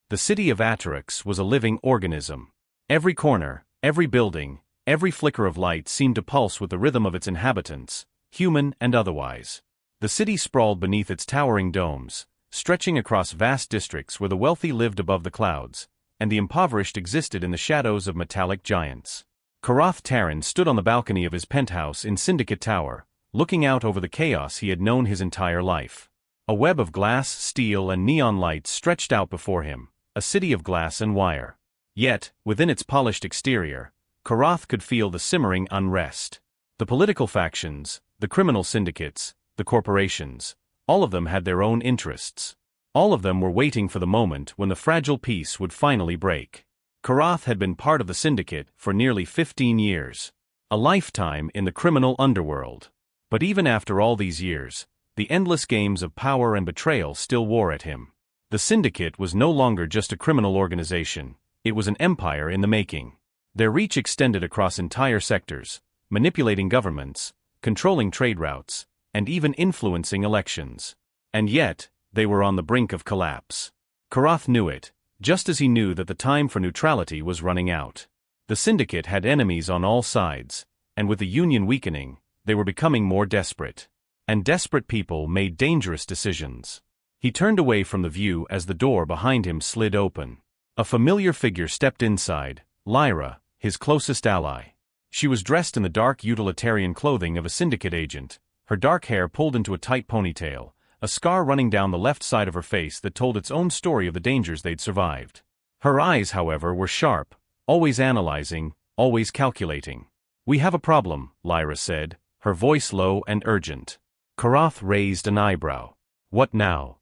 The city of Atarax was a living organism. Every corner, every building, every flicker of light seemed to pulse with the rhythm of its inhabitants, human and otherwise. The city sprawled beneath its towering domes, stretching across vast districts where the wealthy lived above the clouds, and the impoverished existed in the shadows of metallic giants. Korath Taryn stood on the balcony of his penthouse in Syndicate Tower, looking out over the chaos he had known his entire life. A web of glass, steel, and neon lights stretched out before him, a city of glass and wire. Yet, within its polished exterior, Korath could feel the simmering unrest. The political factions, the criminal syndicates, the corporations, all of them had their own interests. All of them were waiting for the moment when the fragile peace would finally break. Korath had been part of the Syndicate for nearly 15 years. A lifetime in the criminal underworld. But even after all these years, the endless games of power and betrayal still wore at him. The Syndicate was no longer just a criminal organization, it was an empire in the making. Their reach extended across entire sectors, manipulating governments, controlling trade routes, and even influencing elections. And yet, they were on the brink of collapse. Korath knew it, just as he knew that the time for neutrality was running out. The Syndicate had enemies on all sides, and with the Union weakening, they were becoming more desperate. And desperate people made dangerous decisions. He turned away from the view as the door behind him slid open. A familiar figure stepped inside, Lyra, his closest ally. She was dressed in the dark utilitarian clothing of a Syndicate agent, her dark hair pulled into a tight ponytail, a scar running down the left side of her face that told its own story of the dangers they'd survived. Her eyes, however, were sharp, always analyzing, always calculating. "We have a problem," Lyra said, her voice low and urgent. Korath raised an eyebrow. "What now?"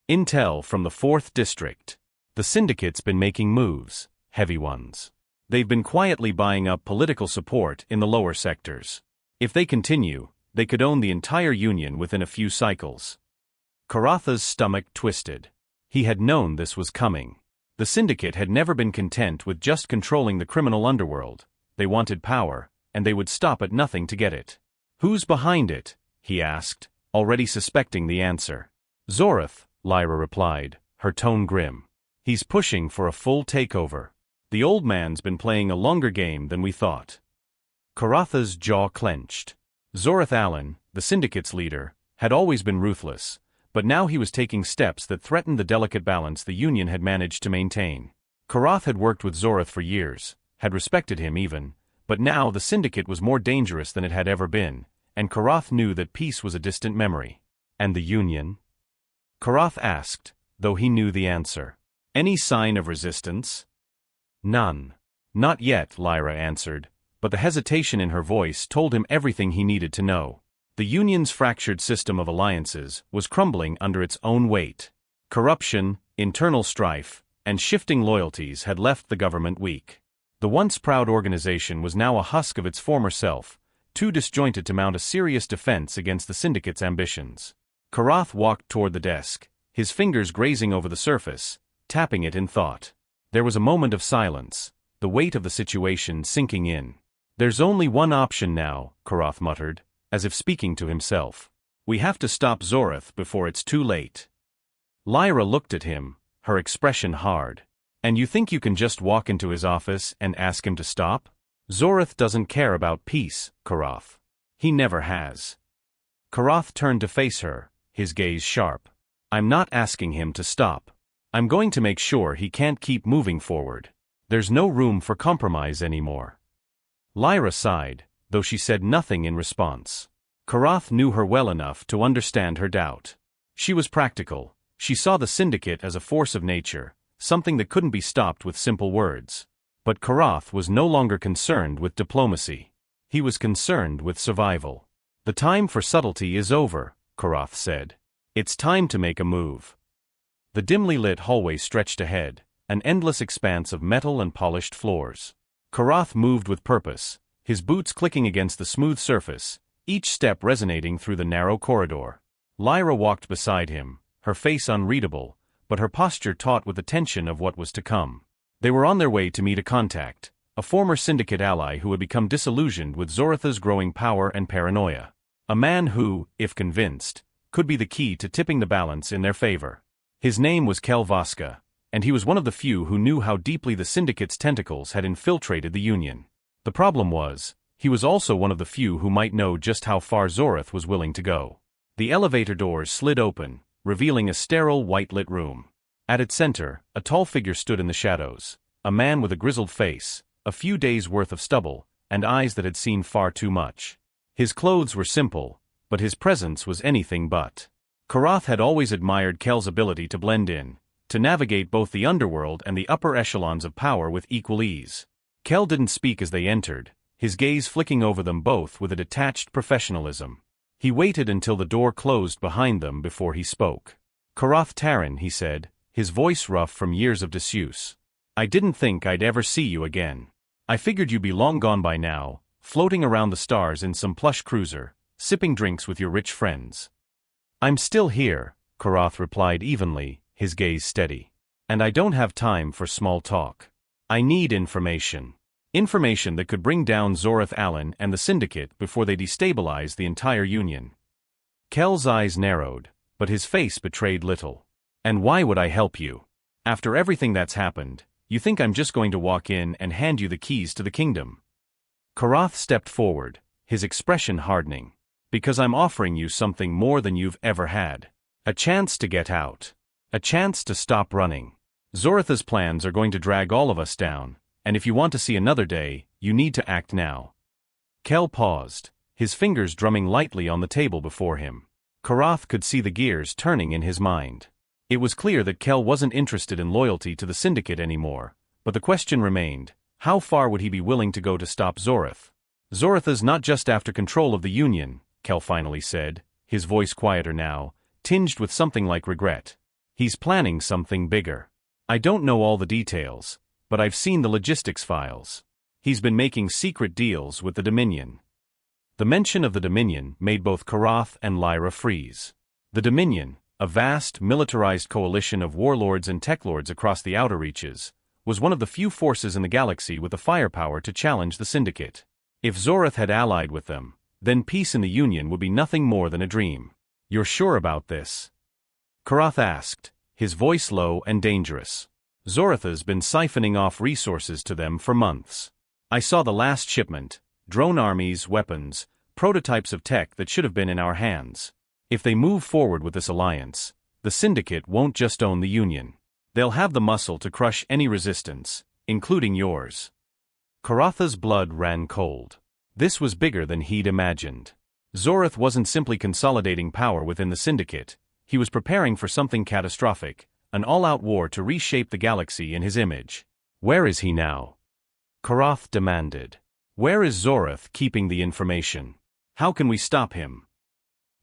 "Intel from the 4th District. The Syndicate's been making moves, heavy ones. They've been quietly buying up political support in the lower sectors. If they continue, they could own the entire Union within a few cycles." Korath's stomach twisted. He had known this was coming. The Syndicate had never been content with just controlling the criminal underworld. They wanted power, and they would stop at nothing to get it. "Who's behind it?" he asked, already suspecting the answer. "Zorath," Lyra replied, her tone grim. "He's pushing for a full takeover. The old man's been playing a longer game than we thought." Korath's jaw clenched. Zorath Allen, the Syndicate's leader, had always been ruthless, but now he was taking steps that threatened the delicate balance the Union had managed to maintain. Korath had worked with Zorath for years, had respected him even, but now the Syndicate was more dangerous than it had ever been, and Korath knew that peace was a distant memory. "And the Union?" Korath asked, though he knew the answer. "Any sign of resistance?" "None. Not yet," Lyra answered, but the hesitation in her voice told him everything he needed to know. The Union's fractured system of alliances was crumbling under its own weight. Corruption, internal strife, and shifting loyalties had left the government weak. The once proud organization was now a husk of its former self, too disjointed to mount a serious defense against the Syndicate's ambitions. Korath walked toward the desk, his fingers grazing over the surface, tapping it in thought. There was a moment of silence, the weight of the situation sinking in. "There's only one option now," Korath muttered, as if speaking to himself. "We have to stop Zorath before it's too late." Lyra looked at him, her expression hard. "And you think you can just walk into his office and ask him to stop?" "Zorath doesn't care about peace, Korath. He never has." Korath turned to face her, his gaze sharp. "I'm not asking him to stop. I'm going to make sure he can't keep moving forward. There's no room for compromise anymore." Lyra sighed, though she said nothing in response. Korath knew her well enough to understand her doubt. She was practical. She saw the Syndicate as a force of nature, something that couldn't be stopped with simple words. But Korath was no longer concerned with diplomacy. He was concerned with survival. "The time for subtlety is over," Korath said. "It's time to make a move." The dimly lit hallway stretched ahead, an endless expanse of metal and polished floors. Korath moved with purpose, his boots clicking against the smooth surface, each step resonating through the narrow corridor. Lyra walked beside him, her face unreadable, but her posture taut with the tension of what was to come. They were on their way to meet a contact, a former Syndicate ally who had become disillusioned with Zorath's growing power and paranoia. A man who, if convinced, could be the key to tipping the balance in their favor. His name was Kel Voska, and he was one of the few who knew how deeply the Syndicate's tentacles had infiltrated the Union. The problem was, he was also one of the few who might know just how far Zorath was willing to go. The elevator doors slid open, revealing a sterile white-lit room. At its center, a tall figure stood in the shadows, a man with a grizzled face, a few days' worth of stubble, and eyes that had seen far too much. His clothes were simple, but his presence was anything but. Korath had always admired Kel's ability to blend in, to navigate both the underworld and the upper echelons of power with equal ease. Kel didn't speak as they entered, his gaze flicking over them both with a detached professionalism. He waited until the door closed behind them before he spoke. "Korath Taryn," he said, his voice rough from years of disuse. "I didn't think I'd ever see you again. I figured you'd be long gone by now, floating around the stars in some plush cruiser, sipping drinks with your rich friends." "I'm still here," Korath replied evenly, his gaze steady. "And I don't have time for small talk. I need information. Information that could bring down Zorath Allen and the Syndicate before they destabilize the entire Union." Kel's eyes narrowed, but his face betrayed little. "And why would I help you? After everything that's happened, you think I'm just going to walk in and hand you the keys to the kingdom?" Korath stepped forward, his expression hardening. "Because I'm offering you something more than you've ever had. A chance to get out. A chance to stop running. Zorath's plans are going to drag all of us down, and if you want to see another day, you need to act now." Kel paused, his fingers drumming lightly on the table before him. Korath could see the gears turning in his mind. It was clear that Kel wasn't interested in loyalty to the Syndicate anymore, but the question remained, how far would he be willing to go to stop Zorath? "Zorath is not just after control of the Union," Kel finally said, his voice quieter now, tinged with something like regret. "He's planning something bigger. I don't know all the details, but I've seen the logistics files. He's been making secret deals with the Dominion." The mention of the Dominion made both Korath and Lyra freeze. The Dominion, a vast, militarized coalition of warlords and techlords across the outer reaches, was one of the few forces in the galaxy with the firepower to challenge the Syndicate. If Zorath had allied with them, then peace in the Union would be nothing more than a dream. "You're sure about this?" Korath asked, his voice low and dangerous. "Zorath has been siphoning off resources to them for months. I saw the last shipment, drone armies, weapons, prototypes of tech that should have been in our hands. If they move forward with this alliance, the Syndicate won't just own the Union. They'll have the muscle to crush any resistance, including yours." Korath's blood ran cold. This was bigger than he'd imagined. Zorath wasn't simply consolidating power within the Syndicate, he was preparing for something catastrophic, an all-out war to reshape the galaxy in his image. "Where is he now?" Korath demanded. "Where is Zorath keeping the information? How can we stop him?"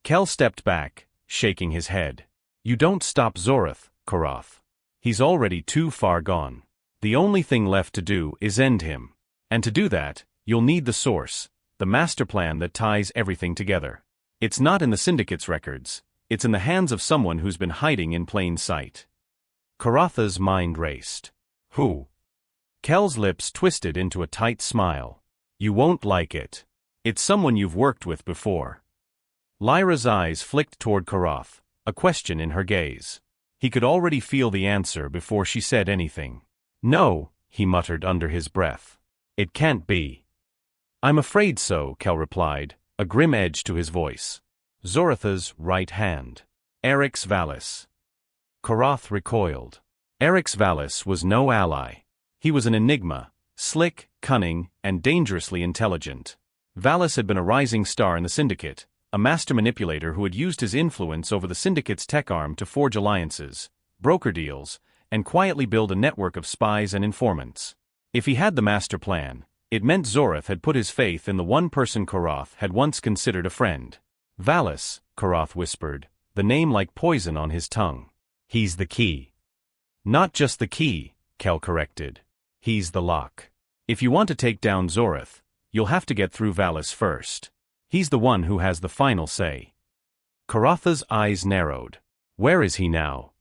Kel stepped back, shaking his head. "You don't stop Zorath, Korath. He's already too far gone. The only thing left to do is end him. And to do that, you'll need the source, the master plan that ties everything together. It's not in the Syndicate's records, it's in the hands of someone who's been hiding in plain sight." Korath's mind raced. "Who?" Kel's lips twisted into a tight smile. "You won't like it. It's someone you've worked with before." Lyra's eyes flicked toward Korath, a question in her gaze. He could already feel the answer before she said anything. "No," he muttered under his breath. "It can't be." "I'm afraid so," Kel replied, a grim edge to his voice. "Zorath's right hand. Eryx Valis." Korath recoiled. Eryx Valis was no ally. He was an enigma, slick, cunning, and dangerously intelligent. Valis had been a rising star in the Syndicate, a master manipulator who had used his influence over the Syndicate's tech arm to forge alliances, broker deals, and quietly build a network of spies and informants. If he had the master plan, it meant Zorath had put his faith in the one person Korath had once considered a friend. "Valis," Korath whispered, the name like poison on his tongue. "He's the key." "Not just the key," Kel corrected. "He's the lock. If you want to take down Zorath, you'll have to get through Valis first. He's the one who has the final say." Korath's eyes narrowed. "Where is he now?"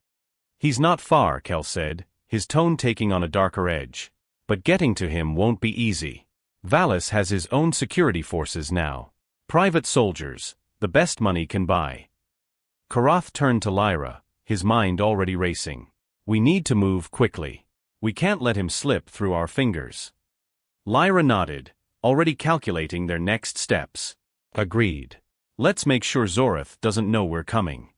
"He's not far," Kel said, his tone taking on a darker edge. "But getting to him won't be easy. Valis has his own security forces now. Private soldiers, the best money can buy." Korath turned to Lyra, his mind already racing. We need to move quickly. We can't let him slip through our fingers. Lyra nodded, already calculating their next steps. Agreed. Let's make sure Zorath doesn't know we're coming.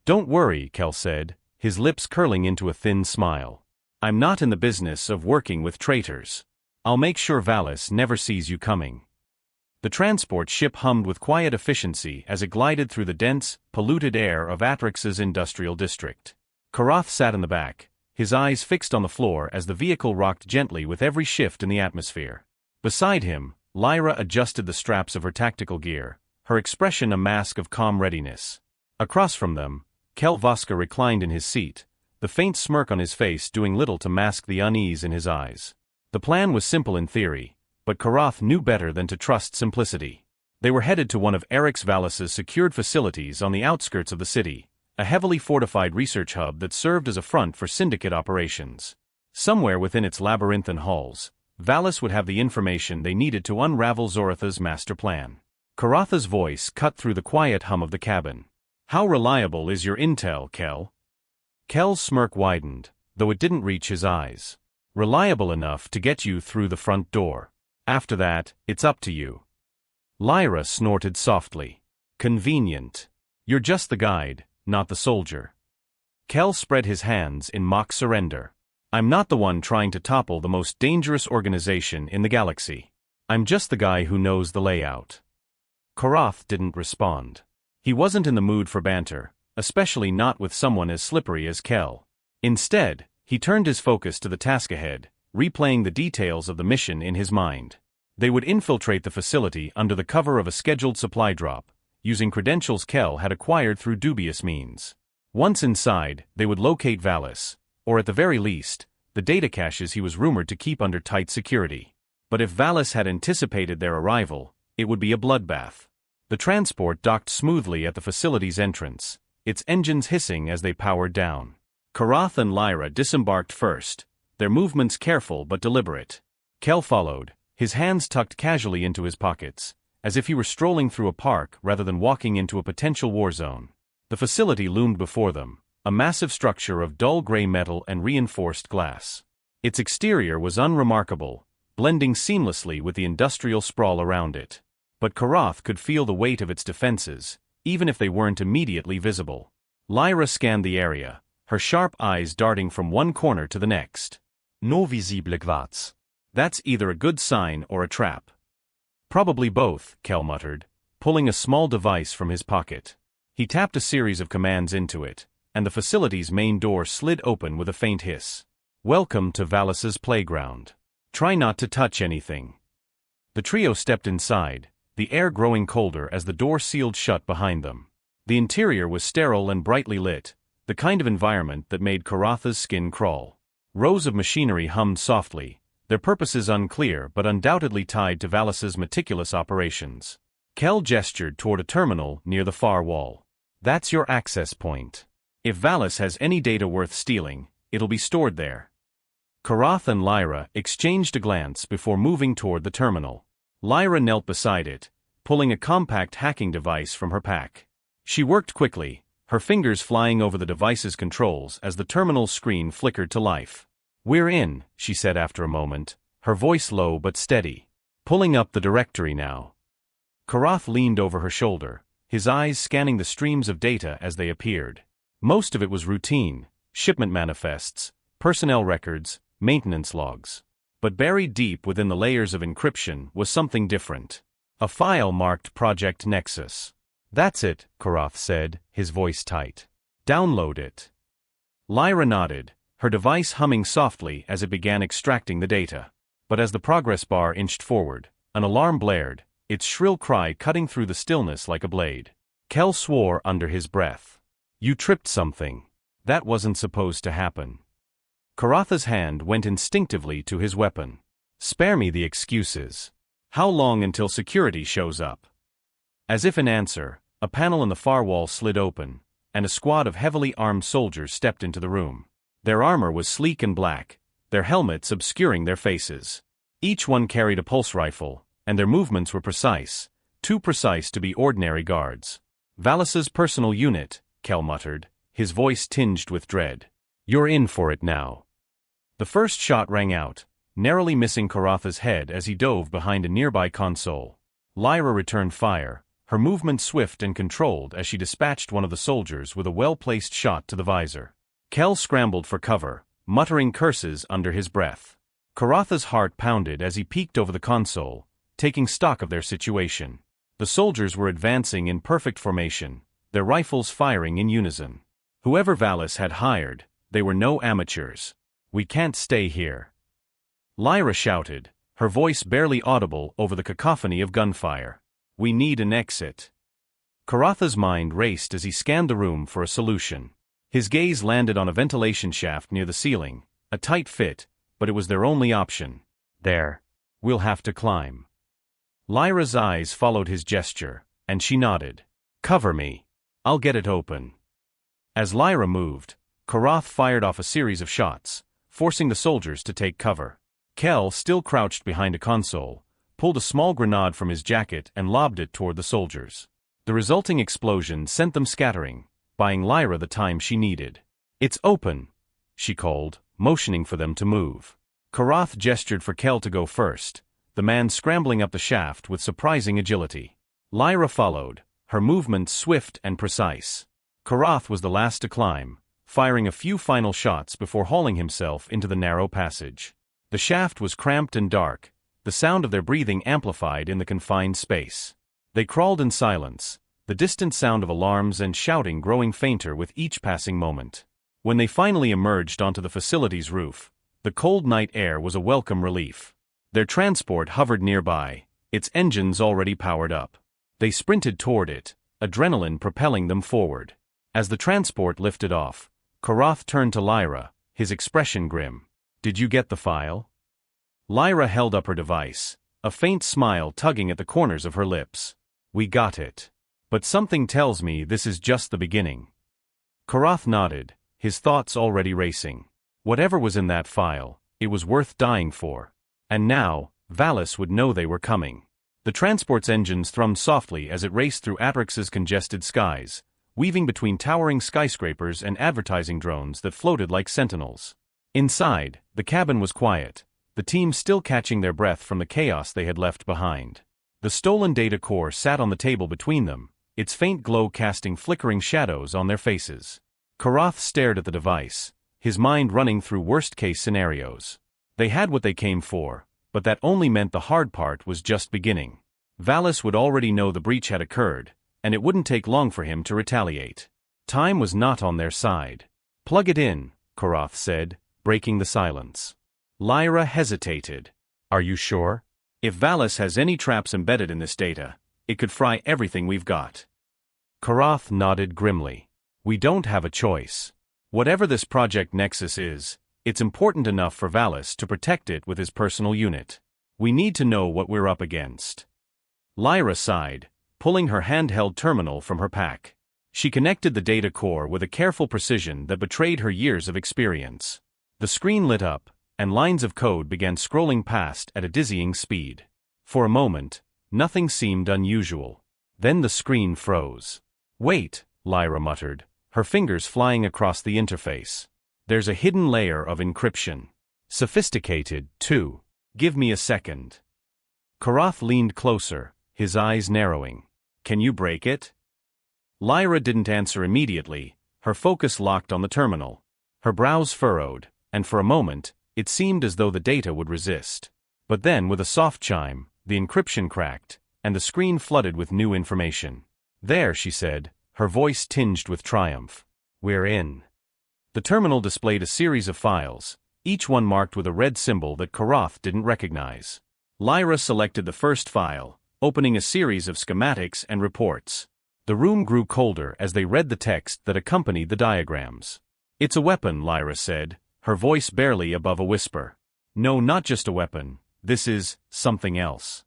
Don't worry, Kel said, his lips curling into a thin smile. I'm not in the business of working with traitors. I'll make sure Valis never sees you coming. The transport ship hummed with quiet efficiency as it glided through the dense, polluted air of Atrix's industrial district. Korath sat in the back, his eyes fixed on the floor as the vehicle rocked gently with every shift in the atmosphere. Beside him, Lyra adjusted the straps of her tactical gear, her expression a mask of calm readiness. Across from them, Kel Voska reclined in his seat, the faint smirk on his face doing little to mask the unease in his eyes. The plan was simple in theory, but Korath knew better than to trust simplicity. They were headed to one of Eryx Valis's secured facilities on the outskirts of the city, a heavily fortified research hub that served as a front for Syndicate operations. Somewhere within its labyrinthine halls, Valis would have the information they needed to unravel Zorath's master plan. Korath's voice cut through the quiet hum of the cabin. How reliable is your intel, Kel? Kel's smirk widened, though it didn't reach his eyes. Reliable enough to get you through the front door. After that, it's up to you. Lyra snorted softly. Convenient. You're just the guide, not the soldier. Kel spread his hands in mock surrender. I'm not the one trying to topple the most dangerous organization in the galaxy. I'm just the guy who knows the layout. Korath didn't respond. He wasn't in the mood for banter, especially not with someone as slippery as Kel. Instead, he turned his focus to the task ahead, replaying the details of the mission in his mind. They would infiltrate the facility under the cover of a scheduled supply drop, using credentials Kel had acquired through dubious means. Once inside, they would locate Valis, or at the very least, the data caches he was rumored to keep under tight security. But if Valis had anticipated their arrival, it would be a bloodbath. The transport docked smoothly at the facility's entrance, its engines hissing as they powered down. Korath and Lyra disembarked first, their movements careful but deliberate. Kel followed, his hands tucked casually into his pockets, as if he were strolling through a park rather than walking into a potential war zone. The facility loomed before them, a massive structure of dull gray metal and reinforced glass. Its exterior was unremarkable, blending seamlessly with the industrial sprawl around it. But Korath could feel the weight of its defenses, even if they weren't immediately visible. Lyra scanned the area, her sharp eyes darting from one corner to the next. No visible quartz. That's either a good sign or a trap. Probably both, Kel muttered, pulling a small device from his pocket. He tapped a series of commands into it, and the facility's main door slid open with a faint hiss. Welcome to Valis's playground. Try not to touch anything. The trio stepped inside, the air growing colder as the door sealed shut behind them. The interior was sterile and brightly lit, the kind of environment that made Korath's skin crawl. Rows of machinery hummed softly, their purposes unclear but undoubtedly tied to Valis's meticulous operations. Kel gestured toward a terminal near the far wall. That's your access point. If Valis has any data worth stealing, it'll be stored there. Korath and Lyra exchanged a glance before moving toward the terminal. Lyra knelt beside it, pulling a compact hacking device from her pack. She worked quickly, her fingers flying over the device's controls as the terminal's screen flickered to life. We're in, she said after a moment, her voice low but steady. Pulling up the directory now. Korath leaned over her shoulder, his eyes scanning the streams of data as they appeared. Most of it was routine, shipment manifests, personnel records, maintenance logs. But buried deep within the layers of encryption was something different. A file marked Project Nexus. That's it, Korath said, his voice tight. Download it. Lyra nodded, her device humming softly as it began extracting the data. But as the progress bar inched forward, an alarm blared, its shrill cry cutting through the stillness like a blade. Kel swore under his breath. You tripped something. That wasn't supposed to happen. Korath's hand went instinctively to his weapon. Spare me the excuses. How long until security shows up? As if in answer, a panel in the far wall slid open, and a squad of heavily armed soldiers stepped into the room. Their armor was sleek and black, their helmets obscuring their faces. Each one carried a pulse rifle, and their movements were precise, too precise to be ordinary guards. Valis's personal unit, Kel muttered, his voice tinged with dread. You're in for it now. The first shot rang out, narrowly missing Korath's head as he dove behind a nearby console. Lyra returned fire, her movement swift and controlled as she dispatched one of the soldiers with a well-placed shot to the visor. Kel scrambled for cover, muttering curses under his breath. Korath's heart pounded as he peeked over the console, taking stock of their situation. The soldiers were advancing in perfect formation, their rifles firing in unison. Whoever Valis had hired, they were no amateurs. We can't stay here. Lyra shouted, her voice barely audible over the cacophony of gunfire. We need an exit. Korath's mind raced as he scanned the room for a solution. His gaze landed on a ventilation shaft near the ceiling, a tight fit, but it was their only option. There. We'll have to climb. Lyra's eyes followed his gesture, and she nodded. Cover me. I'll get it open. As Lyra moved, Korath fired off a series of shots, forcing the soldiers to take cover. Kel, still crouched behind a console, pulled a small grenade from his jacket and lobbed it toward the soldiers. The resulting explosion sent them scattering, buying Lyra the time she needed. It's open, she called, motioning for them to move. Korath gestured for Kel to go first, the man scrambling up the shaft with surprising agility. Lyra followed, her movements swift and precise. Korath was the last to climb, firing a few final shots before hauling himself into the narrow passage. The shaft was cramped and dark, the sound of their breathing amplified in the confined space. They crawled in silence, the distant sound of alarms and shouting growing fainter with each passing moment. When they finally emerged onto the facility's roof, the cold night air was a welcome relief. Their transport hovered nearby, its engines already powered up. They sprinted toward it, adrenaline propelling them forward. As the transport lifted off, Korath turned to Lyra, his expression grim. Did you get the file? Lyra held up her device, a faint smile tugging at the corners of her lips. We got it. But something tells me this is just the beginning. Korath nodded, his thoughts already racing. Whatever was in that file, it was worth dying for. And now, Valis would know they were coming. The transport's engines thrummed softly as it raced through Atrix's congested skies, weaving between towering skyscrapers and advertising drones that floated like sentinels. Inside, the cabin was quiet, the team still catching their breath from the chaos they had left behind. The stolen data core sat on the table between them, its faint glow casting flickering shadows on their faces. Korath stared at the device, his mind running through worst-case scenarios. They had what they came for, but that only meant the hard part was just beginning. Valis would already know the breach had occurred, and it wouldn't take long for him to retaliate. Time was not on their side. Plug it in, Korath said, breaking the silence. Lyra hesitated. Are you sure? If Valis has any traps embedded in this data, it could fry everything we've got. Korath nodded grimly. We don't have a choice. Whatever this Project Nexus is, it's important enough for Valis to protect it with his personal unit. We need to know what we're up against. Lyra sighed, pulling her handheld terminal from her pack. She connected the data core with a careful precision that betrayed her years of experience. The screen lit up, and lines of code began scrolling past at a dizzying speed. For a moment, nothing seemed unusual. Then the screen froze. Wait, Lyra muttered, her fingers flying across the interface. There's a hidden layer of encryption. Sophisticated, too. Give me a second. Korath leaned closer, his eyes narrowing. Can you break it? Lyra didn't answer immediately, her focus locked on the terminal. Her brows furrowed, and for a moment, it seemed as though the data would resist. But then, with a soft chime, the encryption cracked, and the screen flooded with new information. There, she said, her voice tinged with triumph. We're in. The terminal displayed a series of files, each one marked with a red symbol that Korath didn't recognize. Lyra selected the first file, opening a series of schematics and reports. The room grew colder as they read the text that accompanied the diagrams. It's a weapon, Lyra said, her voice barely above a whisper. No, not just a weapon, this is something else.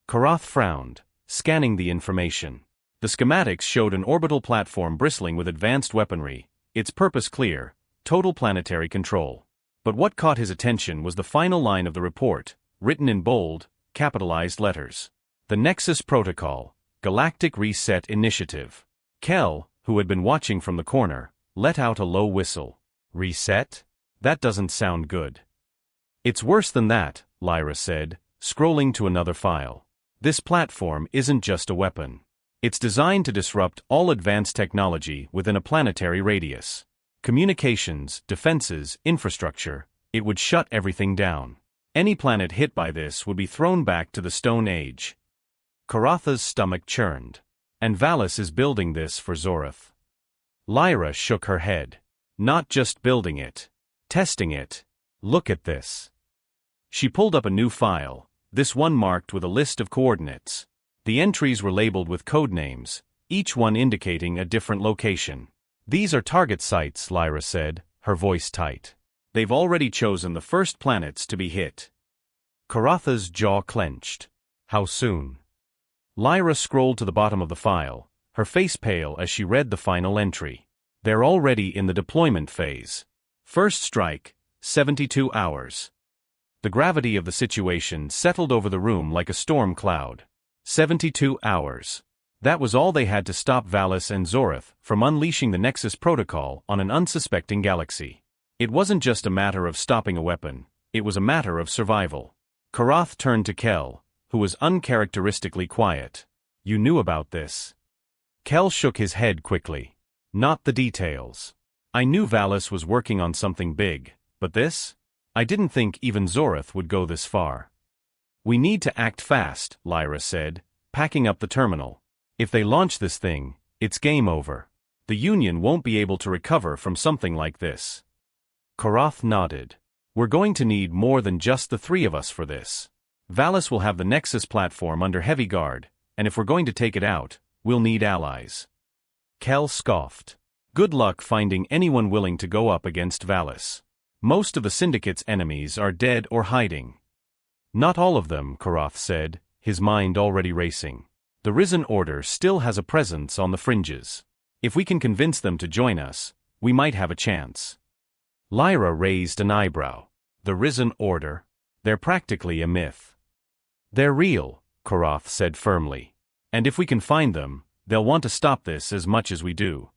Korath frowned, scanning the information. The schematics showed an orbital platform bristling with advanced weaponry, its purpose clear, total planetary control. But what caught his attention was the final line of the report, written in bold, capitalized letters. The Nexus Protocol, Galactic Reset Initiative. Kel, who had been watching from the corner, let out a low whistle. Reset? That doesn't sound good. It's worse than that, Lyra said, scrolling to another file. This platform isn't just a weapon. It's designed to disrupt all advanced technology within a planetary radius. Communications, defenses, infrastructure, it would shut everything down. Any planet hit by this would be thrown back to the Stone Age. Korath's stomach churned. And Valis is building this for Zorath. Lyra shook her head. Not just building it. Testing it. Look at this. She pulled up a new file, this one marked with a list of coordinates. The entries were labeled with code names, each one indicating a different location. These are target sites, Lyra said, her voice tight. They've already chosen the first planets to be hit. Korath's jaw clenched. How soon? Lyra scrolled to the bottom of the file, her face pale as she read the final entry. They're already in the deployment phase. First strike, 72 hours. The gravity of the situation settled over the room like a storm cloud. 72 hours. That was all they had to stop Valis and Zorath from unleashing the Nexus Protocol on an unsuspecting galaxy. It wasn't just a matter of stopping a weapon, it was a matter of survival. Korath turned to Kel, who was uncharacteristically quiet. You knew about this? Kel shook his head quickly. Not the details. I knew Valis was working on something big, but this? I didn't think even Zorath would go this far. We need to act fast, Lyra said, packing up the terminal. If they launch this thing, it's game over. The Union won't be able to recover from something like this. Korath nodded. We're going to need more than just the three of us for this. Valis will have the Nexus platform under heavy guard, and if we're going to take it out, we'll need allies. Kel scoffed. Good luck finding anyone willing to go up against Valis. Most of the Syndicate's enemies are dead or hiding. Not all of them, Korath said, his mind already racing. The Risen Order still has a presence on the fringes. If we can convince them to join us, we might have a chance. Lyra raised an eyebrow. The Risen Order? They're practically a myth. They're real, Korath said firmly. And if we can find them, they'll want to stop this as much as we do.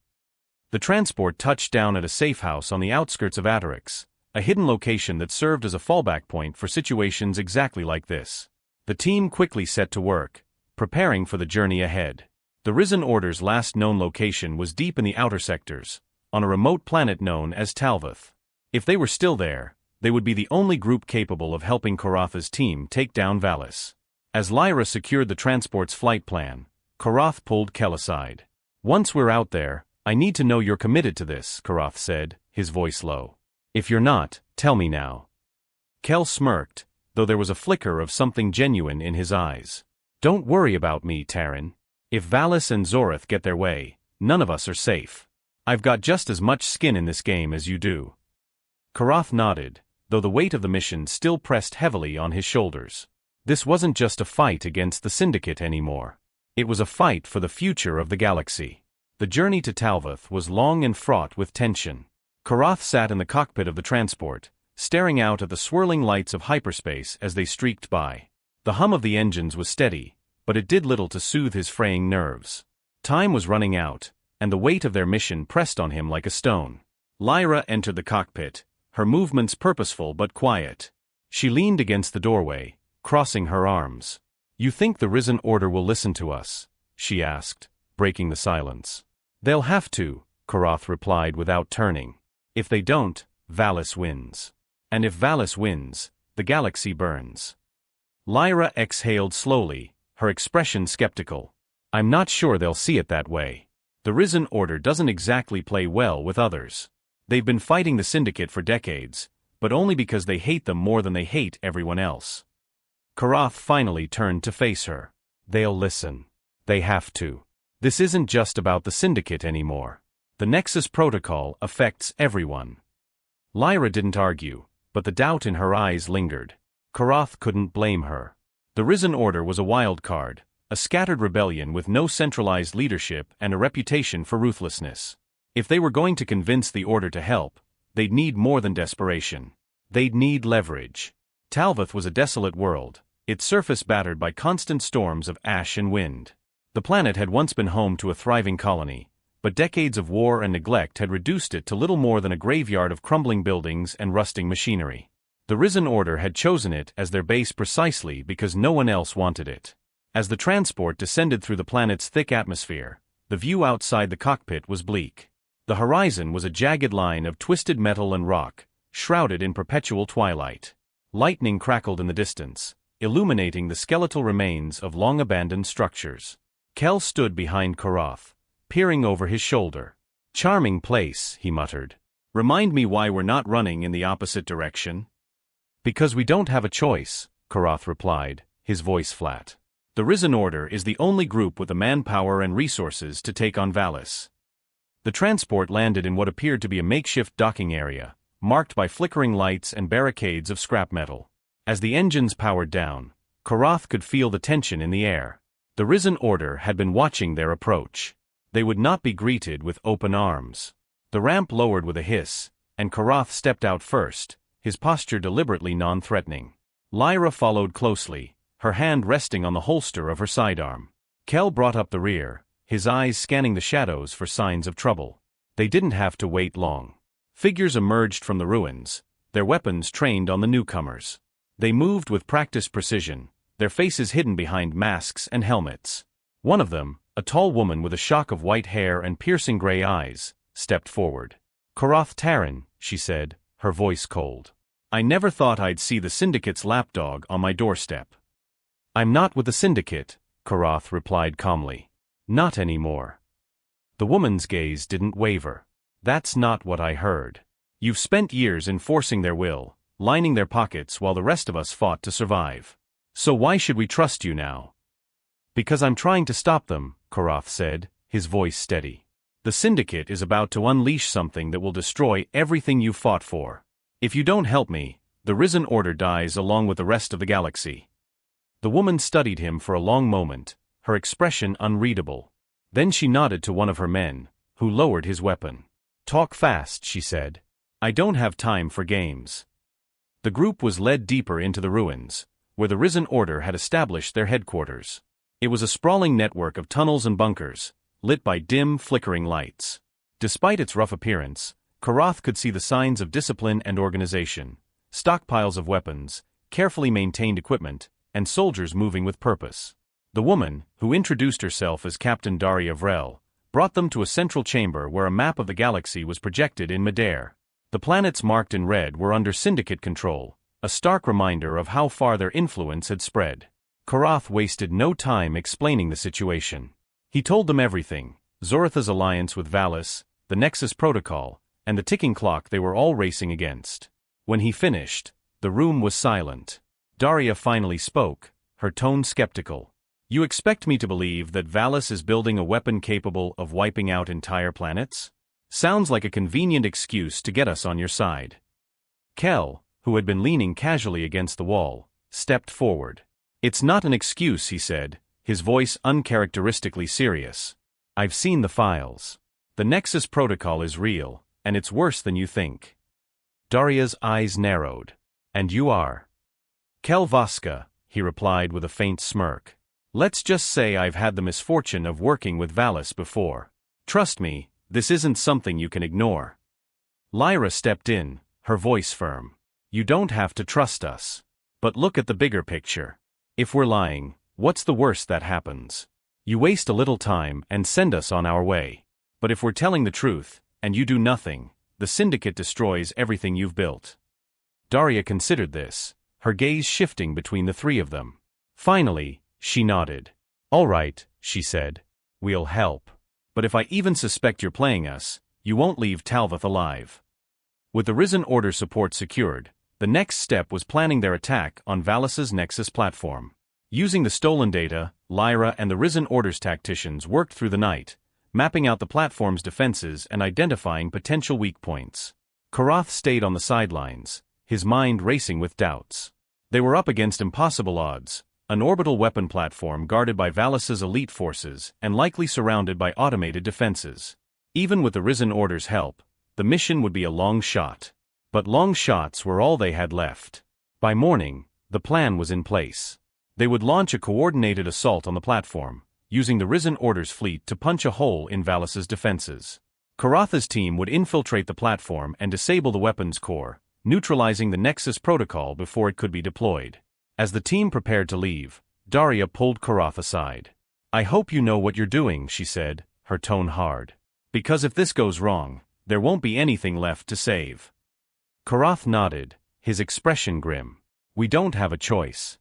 The transport touched down at a safe house on the outskirts of Atarix, a hidden location that served as a fallback point for situations exactly like this. The team quickly set to work, preparing for the journey ahead. The Risen Order's last known location was deep in the outer sectors, on a remote planet known as Talvath. If they were still there, they would be the only group capable of helping Korath's team take down Valis. As Lyra secured the transport's flight plan, Korath pulled Kel aside. Once we're out there, I need to know you're committed to this, Korath said, his voice low. If you're not, tell me now. Kel smirked, though there was a flicker of something genuine in his eyes. Don't worry about me, Taryn. If Valis and Zorath get their way, none of us are safe. I've got just as much skin in this game as you do. Korath nodded, though the weight of the mission still pressed heavily on his shoulders. This wasn't just a fight against the Syndicate anymore. It was a fight for the future of the galaxy. The journey to Talvath was long and fraught with tension. Korath sat in the cockpit of the transport, staring out at the swirling lights of hyperspace as they streaked by. The hum of the engines was steady, but it did little to soothe his fraying nerves. Time was running out, and the weight of their mission pressed on him like a stone. Lyra entered the cockpit, her movements purposeful but quiet. She leaned against the doorway, crossing her arms. You think the Risen Order will listen to us? She asked, breaking the silence. They'll have to, Korath replied without turning. If they don't, Valis wins. And if Valis wins, the galaxy burns. Lyra exhaled slowly, her expression skeptical. I'm not sure they'll see it that way. The Risen Order doesn't exactly play well with others. They've been fighting the Syndicate for decades, but only because they hate them more than they hate everyone else. Korath finally turned to face her. They'll listen. They have to. This isn't just about the Syndicate anymore. The Nexus Protocol affects everyone. Lyra didn't argue, but the doubt in her eyes lingered. Korath couldn't blame her. The Risen Order was a wild card, a scattered rebellion with no centralized leadership and a reputation for ruthlessness. If they were going to convince the Order to help, they'd need more than desperation. They'd need leverage. Talvath was a desolate world, its surface battered by constant storms of ash and wind. The planet had once been home to a thriving colony, but decades of war and neglect had reduced it to little more than a graveyard of crumbling buildings and rusting machinery. The Risen Order had chosen it as their base precisely because no one else wanted it. As the transport descended through the planet's thick atmosphere, the view outside the cockpit was bleak. The horizon was a jagged line of twisted metal and rock, shrouded in perpetual twilight. Lightning crackled in the distance, illuminating the skeletal remains of long-abandoned structures. Kel stood behind Korath, peering over his shoulder. "Charming place," he muttered. "Remind me why we're not running in the opposite direction?" "Because we don't have a choice," Korath replied, his voice flat. "The Risen Order is the only group with the manpower and resources to take on Valis." The transport landed in what appeared to be a makeshift docking area, marked by flickering lights and barricades of scrap metal. As the engines powered down, Korath could feel the tension in the air. The Risen Order had been watching their approach. They would not be greeted with open arms. The ramp lowered with a hiss, and Korath stepped out first, his posture deliberately non-threatening. Lyra followed closely, her hand resting on the holster of her sidearm. Kel brought up the rear, his eyes scanning the shadows for signs of trouble. They didn't have to wait long. Figures emerged from the ruins, their weapons trained on the newcomers. They moved with practiced precision, their faces hidden behind masks and helmets. One of them, a tall woman with a shock of white hair and piercing gray eyes, stepped forward. "Korath Taryn," she said, her voice cold. "I never thought I'd see the Syndicate's lapdog on my doorstep." "I'm not with the Syndicate," Korath replied calmly. "Not anymore." The woman's gaze didn't waver. "That's not what I heard. You've spent years enforcing their will, lining their pockets while the rest of us fought to survive. So why should we trust you now?" "Because I'm trying to stop them," Korath said, his voice steady. "The Syndicate is about to unleash something that will destroy everything you fought for. If you don't help me, the Risen Order dies along with the rest of the galaxy." The woman studied him for a long moment, her expression unreadable. Then she nodded to one of her men, who lowered his weapon. "Talk fast," she said. "I don't have time for games." The group was led deeper into the ruins, where the Risen Order had established their headquarters. It was a sprawling network of tunnels and bunkers, lit by dim, flickering lights. Despite its rough appearance, Korath could see the signs of discipline and organization: stockpiles of weapons, carefully maintained equipment, and soldiers moving with purpose. The woman, who introduced herself as Captain Daria Vrel, brought them to a central chamber where a map of the galaxy was projected in midair. The planets marked in red were under Syndicate control, a stark reminder of how far their influence had spread. Korath wasted no time explaining the situation. He told them everything: Zoratha's alliance with Valis, the Nexus Protocol, and the ticking clock they were all racing against. When he finished, the room was silent. Daria finally spoke, her tone skeptical. "You expect me to believe that Valis is building a weapon capable of wiping out entire planets? Sounds like a convenient excuse to get us on your side." Kel, who had been leaning casually against the wall, stepped forward. "It's not an excuse," he said, his voice uncharacteristically serious. "I've seen the files. The Nexus Protocol is real, and it's worse than you think." Daria's eyes narrowed. "And you are?" "Kel Voska," he replied with a faint smirk. "Let's just say I've had the misfortune of working with Valis before. Trust me, this isn't something you can ignore." Lyra stepped in, her voice firm. "You don't have to trust us. But look at the bigger picture. If we're lying, what's the worst that happens? You waste a little time and send us on our way. But if we're telling the truth, and you do nothing, the Syndicate destroys everything you've built." Daria considered this, her gaze shifting between the three of them. Finally, she nodded. "All right," she said. "We'll help. But if I even suspect you're playing us, you won't leave Talvath alive." With the Risen Order support secured, the next step was planning their attack on Valis's Nexus platform. Using the stolen data, Lyra and the Risen Order's tacticians worked through the night, mapping out the platform's defenses and identifying potential weak points. Korath stayed on the sidelines, his mind racing with doubts. They were up against impossible odds: an orbital weapon platform guarded by Valis's elite forces and likely surrounded by automated defenses. Even with the Risen Order's help, the mission would be a long shot. But long shots were all they had left. By morning, the plan was in place. They would launch a coordinated assault on the platform, using the Risen Order's fleet to punch a hole in Valis's defenses. Korath's team would infiltrate the platform and disable the weapons core, neutralizing the Nexus Protocol before it could be deployed. As the team prepared to leave, Daria pulled Korath aside. "I hope you know what you're doing," she said, her tone hard. "Because if this goes wrong, there won't be anything left to save." Korath nodded, his expression grim. "We don't have a choice."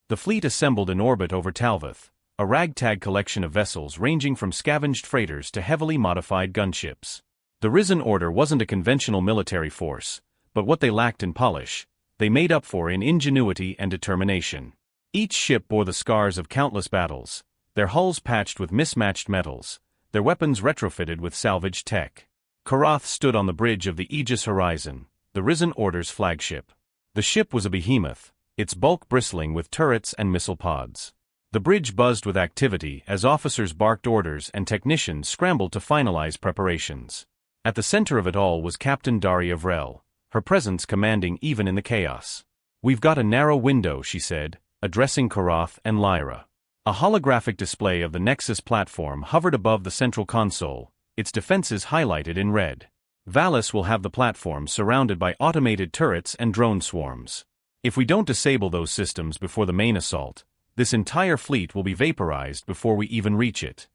The fleet assembled in orbit over Talvath, a ragtag collection of vessels ranging from scavenged freighters to heavily modified gunships. The Risen Order wasn't a conventional military force, but what they lacked in polish, they made up for in ingenuity and determination. Each ship bore the scars of countless battles, their hulls patched with mismatched metals, their weapons retrofitted with salvaged tech. Korath stood on the bridge of the Aegis Horizon, the Risen Order's flagship. The ship was a behemoth, its bulk bristling with turrets and missile pods. The bridge buzzed with activity as officers barked orders and technicians scrambled to finalize preparations. At the center of it all was Captain Daria Vrel, her presence commanding even in the chaos. "We've got a narrow window," she said, addressing Korath and Lyra. A holographic display of the Nexus platform hovered above the central console, its defenses highlighted in red. "Valis will have the platform surrounded by automated turrets and drone swarms. If we don't disable those systems before the main assault, this entire fleet will be vaporized before we even reach it."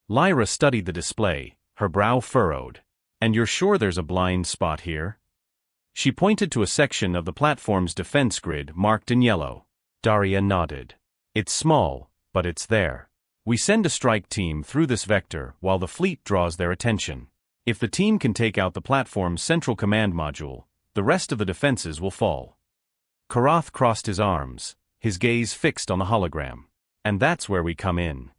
Lyra studied the display, her brow furrowed. "And you're sure there's a blind spot here?" She pointed to a section of the platform's defense grid marked in yellow. Daria nodded. "It's small, but it's there. We send a strike team through this vector while the fleet draws their attention. If the team can take out the platform's central command module, the rest of the defenses will fall." Korath crossed his arms, his gaze fixed on the hologram. "And that's where we come in."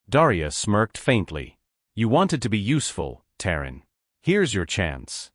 Daria smirked faintly. "You wanted to be useful, Taryn. Here's your chance."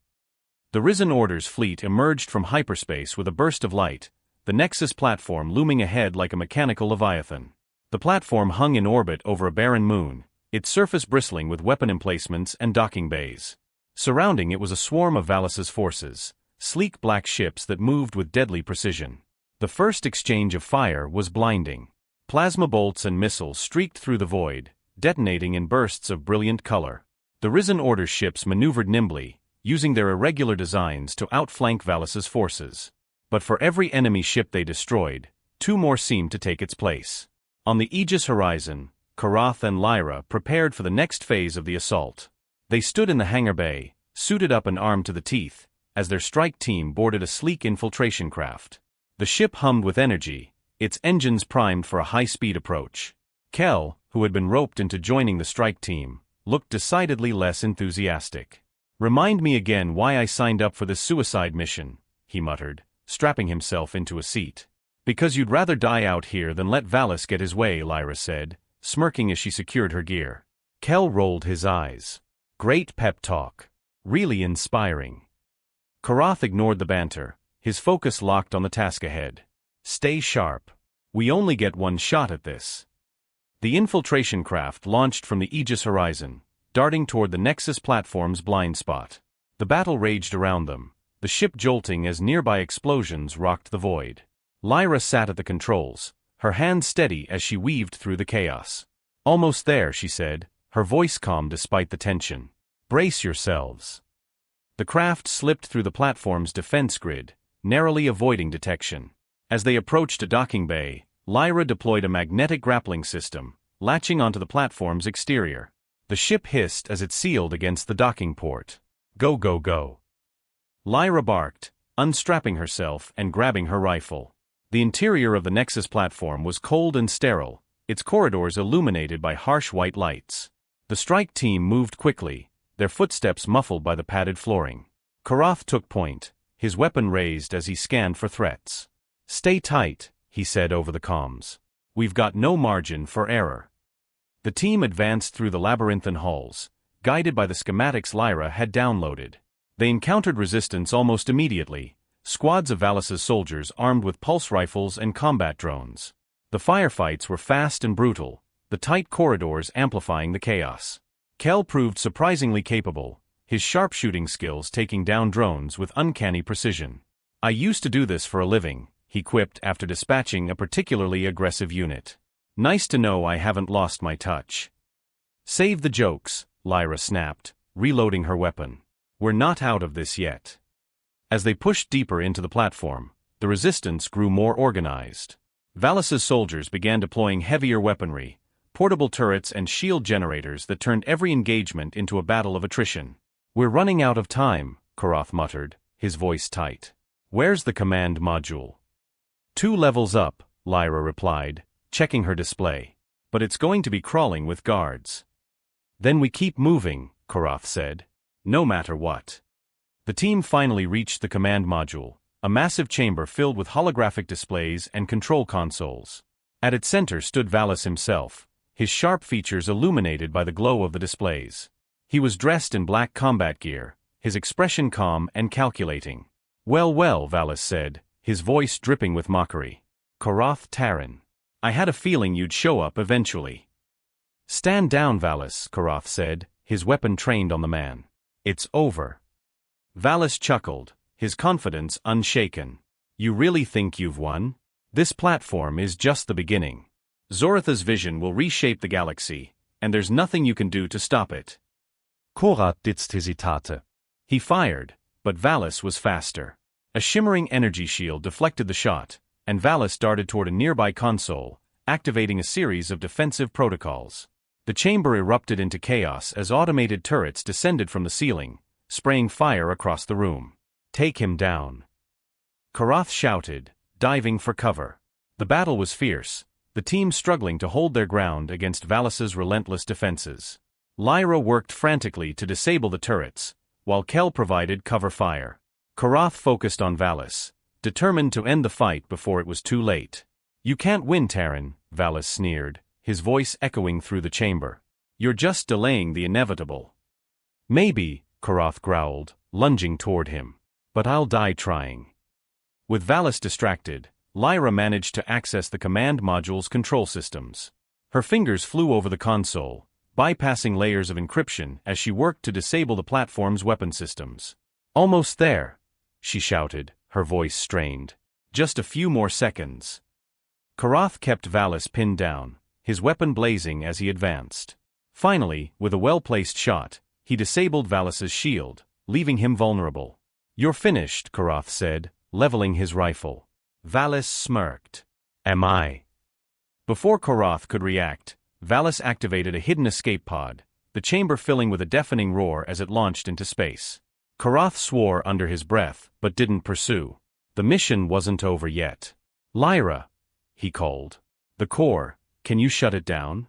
The Risen Order's fleet emerged from hyperspace with a burst of light, the Nexus platform looming ahead like a mechanical leviathan. The platform hung in orbit over a barren moon, its surface bristling with weapon emplacements and docking bays. Surrounding it was a swarm of Valis's forces, sleek black ships that moved with deadly precision. The first exchange of fire was blinding. Plasma bolts and missiles streaked through the void, detonating in bursts of brilliant color. The Risen Order ships maneuvered nimbly, using their irregular designs to outflank Valis's forces. But for every enemy ship they destroyed, two more seemed to take its place. On the Aegis Horizon, Korath and Lyra prepared for the next phase of the assault. They stood in the hangar bay, suited up and armed to the teeth, as their strike team boarded a sleek infiltration craft. The ship hummed with energy, its engines primed for a high-speed approach. Kel, who had been roped into joining the strike team, looked decidedly less enthusiastic. "Remind me again why I signed up for this suicide mission," he muttered, strapping himself into a seat. "Because you'd rather die out here than let Valis get his way," Lyra said, smirking as she secured her gear. Kel rolled his eyes. "Great pep talk. Really inspiring." Korath ignored the banter, his focus locked on the task ahead. "Stay sharp. We only get one shot at this." The infiltration craft launched from the Aegis Horizon, darting toward the Nexus platform's blind spot. The battle raged around them, the ship jolting as nearby explosions rocked the void. Lyra sat at the controls, her hands steady as she weaved through the chaos. "Almost there," she said, her voice calm despite the tension. "Brace yourselves." The craft slipped through the platform's defense grid, narrowly avoiding detection. As they approached a docking bay, Lyra deployed a magnetic grappling system, latching onto the platform's exterior. The ship hissed as it sealed against the docking port. "Go, go, go." Lyra barked, unstrapping herself and grabbing her rifle. The interior of the Nexus platform was cold and sterile, its corridors illuminated by harsh white lights. The strike team moved quickly, their footsteps muffled by the padded flooring. Korath took point, his weapon raised as he scanned for threats. "Stay tight," he said over the comms. "We've got no margin for error." The team advanced through the labyrinthine halls, guided by the schematics Lyra had downloaded. They encountered resistance almost immediately, squads of Valis's soldiers armed with pulse rifles and combat drones. The firefights were fast and brutal, the tight corridors amplifying the chaos. Kel proved surprisingly capable, his sharpshooting skills taking down drones with uncanny precision. "I used to do this for a living," he quipped after dispatching a particularly aggressive unit. Nice to know I haven't lost my touch. Save the jokes, Lyra snapped, reloading her weapon. We're not out of this yet. As they pushed deeper into the platform, the resistance grew more organized. Valis' soldiers began deploying heavier weaponry, portable turrets and shield generators that turned every engagement into a battle of attrition. We're running out of time, Korath muttered, his voice tight. Where's the command module? 2 levels up, Lyra replied, checking her display. But it's going to be crawling with guards. Then we keep moving, Korath said. No matter what. The team finally reached the command module, a massive chamber filled with holographic displays and control consoles. At its center stood Valis himself, his sharp features illuminated by the glow of the displays. He was dressed in black combat gear, his expression calm and calculating. Well, Valis said, his voice dripping with mockery. Korath Taryn. I had a feeling you'd show up eventually. Stand down, Valis, Korath said, his weapon trained on the man. It's over. Valis chuckled, his confidence unshaken. You really think you've won? This platform is just the beginning. Zoratha's vision will reshape the galaxy, and there's nothing you can do to stop it. Korath ditzt hesitate. He fired, but Valis was faster. A shimmering energy shield deflected the shot, and Valis darted toward a nearby console, activating a series of defensive protocols. The chamber erupted into chaos as automated turrets descended from the ceiling, spraying fire across the room. Take him down. Korath shouted, diving for cover. The battle was fierce, the team struggling to hold their ground against Valis's relentless defenses. Lyra worked frantically to disable the turrets, while Kel provided cover fire. Korath focused on Valis, determined to end the fight before it was too late. You can't win, Taryn, Valis sneered, his voice echoing through the chamber. You're just delaying the inevitable. Maybe, Korath growled, lunging toward him. But I'll die trying. With Valis distracted, Lyra managed to access the command module's control systems. Her fingers flew over the console, bypassing layers of encryption as she worked to disable the platform's weapon systems. Almost there, she shouted, her voice strained. Just a few more seconds. Korath kept Valis pinned down, his weapon blazing as he advanced. Finally, with a well-placed shot, he disabled Valis's shield, leaving him vulnerable. You're finished, Korath said, leveling his rifle. Valis smirked. Am I? Before Korath could react, Valis activated a hidden escape pod, the chamber filling with a deafening roar as it launched into space. Korath swore under his breath, but didn't pursue. The mission wasn't over yet. Lyra, he called. The core, can you shut it down?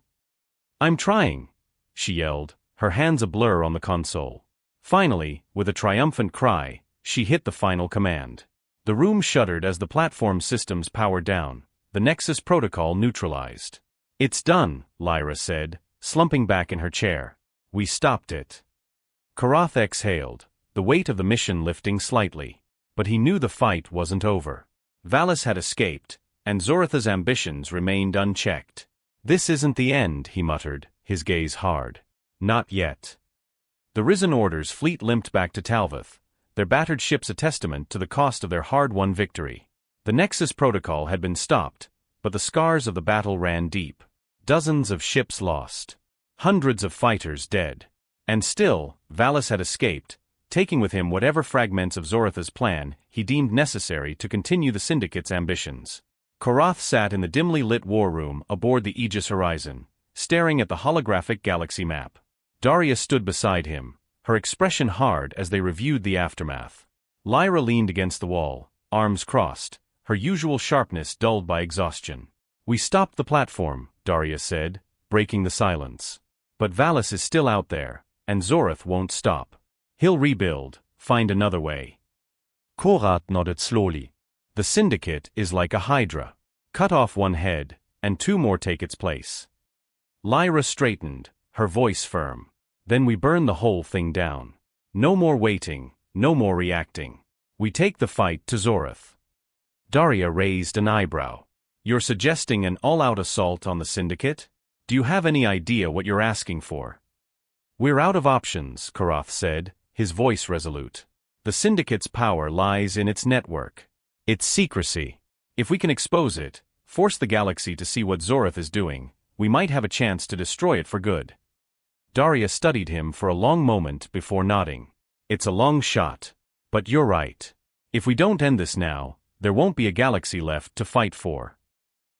I'm trying, she yelled, her hands a blur on the console. Finally, with a triumphant cry, she hit the final command. The room shuddered as the platform systems powered down, the Nexus Protocol neutralized. It's done, Lyra said, slumping back in her chair. We stopped it. Korath exhaled, the weight of the mission lifting slightly. But he knew the fight wasn't over. Valis had escaped, and Zoratha's ambitions remained unchecked. This isn't the end, he muttered, his gaze hard. Not yet. The Risen Order's fleet limped back to Talvath, their battered ships a testament to the cost of their hard-won victory. The Nexus Protocol had been stopped, but the scars of the battle ran deep. Dozens of ships lost. Hundreds of fighters dead. And still, Valis had escaped, taking with him whatever fragments of Zoratha's plan he deemed necessary to continue the Syndicate's ambitions. Korath sat in the dimly lit war room aboard the Aegis Horizon, staring at the holographic galaxy map. Daria stood beside him, her expression hard as they reviewed the aftermath. Lyra leaned against the wall, arms crossed, her usual sharpness dulled by exhaustion. We stopped the platform, Daria said, breaking the silence. But Valis is still out there, and Zorath won't stop. He'll rebuild, find another way. Korath nodded slowly. The Syndicate is like a hydra. Cut off one head, and 2 more take its place. Lyra straightened, her voice firm. Then we burn the whole thing down. No more waiting, no more reacting. We take the fight to Zorath. Daria raised an eyebrow. You're suggesting an all-out assault on the Syndicate? Do you have any idea what you're asking for? We're out of options, Korath said, his voice resolute. The Syndicate's power lies in its network. Its secrecy. If we can expose it, Force the galaxy to see what Zorath is doing. We might have a chance to destroy it for good. Daria studied him for a long moment before nodding. It's a long shot. But you're right. If we don't end this now, there won't be a galaxy left to fight for.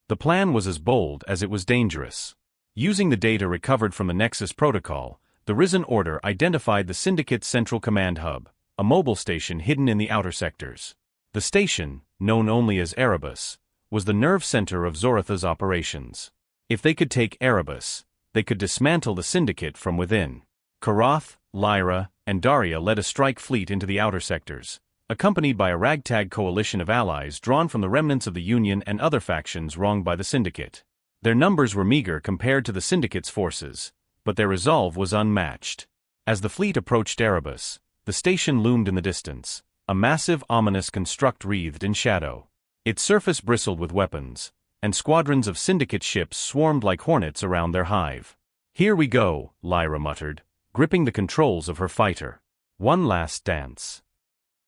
The plan was as bold as it was dangerous. Using the data recovered from the Nexus Protocol, the Risen Order identified the Syndicate's central command hub, a mobile station hidden in the outer sectors. The station, known only as Erebus, was the nerve center of Zorath's operations. If they could take Erebus, they could dismantle the Syndicate from within. Korath, Lyra, and Daria led a strike fleet into the outer sectors, accompanied by a ragtag coalition of allies drawn from the remnants of the Union and other factions wronged by the Syndicate. Their numbers were meager compared to the Syndicate's forces, but their resolve was unmatched. As the fleet approached Erebus, the station loomed in the distance, a massive ominous construct wreathed in shadow. Its surface bristled with weapons, and squadrons of Syndicate ships swarmed like hornets around their hive. "Here we go," Lyra muttered, gripping the controls of her fighter. One last dance.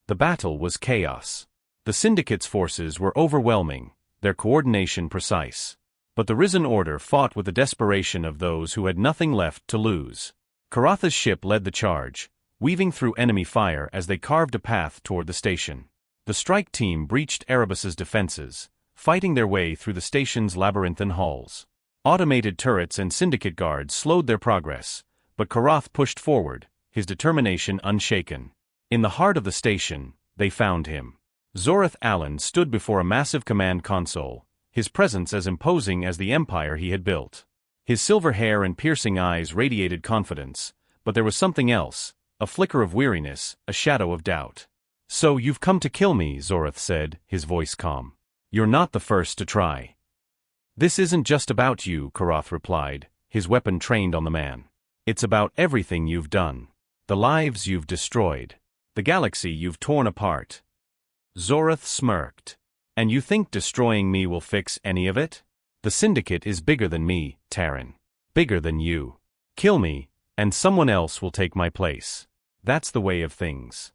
The battle was chaos. The Syndicate's forces were overwhelming, their coordination precise. But the Risen Order fought with the desperation of those who had nothing left to lose. Korath's ship led the charge, weaving through enemy fire as they carved a path toward the station. The strike team breached Erebus's defenses, fighting their way through the station's labyrinthine halls. Automated turrets and Syndicate guards slowed their progress, but Korath pushed forward, his determination unshaken. In the heart of the station, they found him. Zorath Allen stood before a massive command console, his presence as imposing as the empire he had built. His silver hair and piercing eyes radiated confidence, but there was something else, a flicker of weariness, a shadow of doubt. "So you've come to kill me," Zorath said, his voice calm. "You're not the first to try." "This isn't just about you," Korath replied, his weapon trained on the man. "It's about everything you've done. The lives you've destroyed. The galaxy you've torn apart." Zorath smirked. "And you think destroying me will fix any of it? The Syndicate is bigger than me, Taryn. Bigger than you. Kill me, and someone else will take my place. That's the way of things."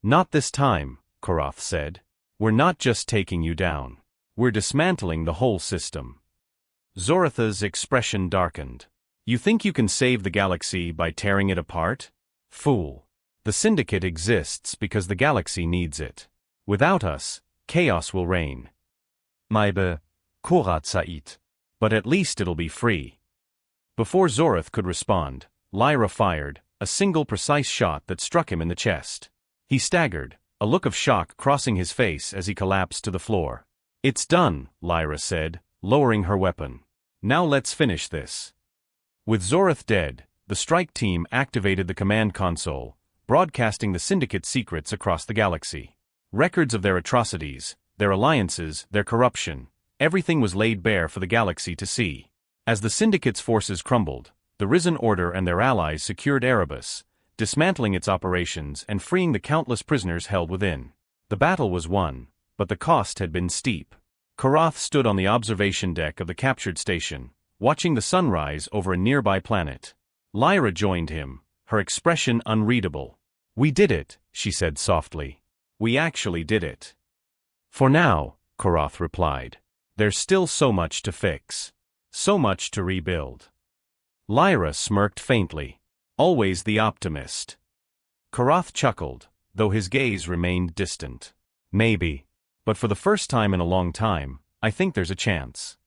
"Not this time," Korath said. "We're not just taking you down. We're dismantling the whole system." Zorath's expression darkened. "You think you can save the galaxy by tearing it apart? Fool. The Syndicate exists because the galaxy needs it. Without us, chaos will reign." Maybe, Korath Sa'id. "But at least it'll be free." Before Zorath could respond, Lyra fired, a single precise shot that struck him in the chest. He staggered, a look of shock crossing his face as he collapsed to the floor. "It's done," Lyra said, lowering her weapon. "Now let's finish this." With Zorath dead, the strike team activated the command console, broadcasting the Syndicate's secrets across the galaxy. Records of their atrocities, their alliances, their corruption, everything was laid bare for the galaxy to see. As the Syndicate's forces crumbled, the Risen Order and their allies secured Erebus, dismantling its operations and freeing the countless prisoners held within. The battle was won, but the cost had been steep. Korath stood on the observation deck of the captured station, watching the sun rise over a nearby planet. Lyra joined him, her expression unreadable. "We did it," she said softly. "We actually did it." "For now," Korath replied. "There's still so much to fix. So much to rebuild." Lyra smirked faintly. Always the optimist. Korath chuckled, though his gaze remained distant. "Maybe. But for the first time in a long time, I think there's a chance."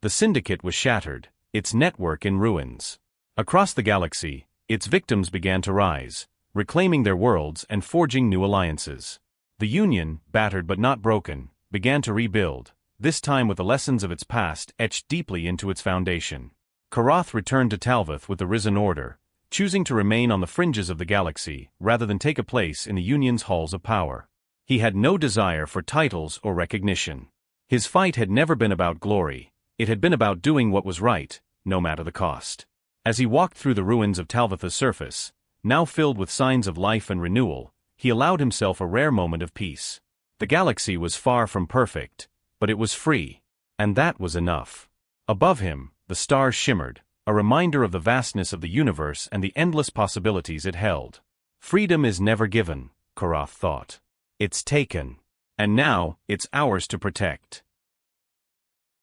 The Syndicate was shattered, its network in ruins. Across the galaxy, its victims began to rise, reclaiming their worlds and forging new alliances. The Union, battered but not broken, began to rebuild, this time with the lessons of its past etched deeply into its foundation. Korath returned to Talvath with the Risen Order, choosing to remain on the fringes of the galaxy rather than take a place in the Union's halls of power. He had no desire for titles or recognition. His fight had never been about glory, it had been about doing what was right, no matter the cost. As he walked through the ruins of Talvath's surface, now filled with signs of life and renewal, he allowed himself a rare moment of peace. The galaxy was far from perfect, but it was free, and that was enough. Above him, the stars shimmered, a reminder of the vastness of the universe and the endless possibilities it held. Freedom is never given, Korath thought. It's taken. And now, it's ours to protect.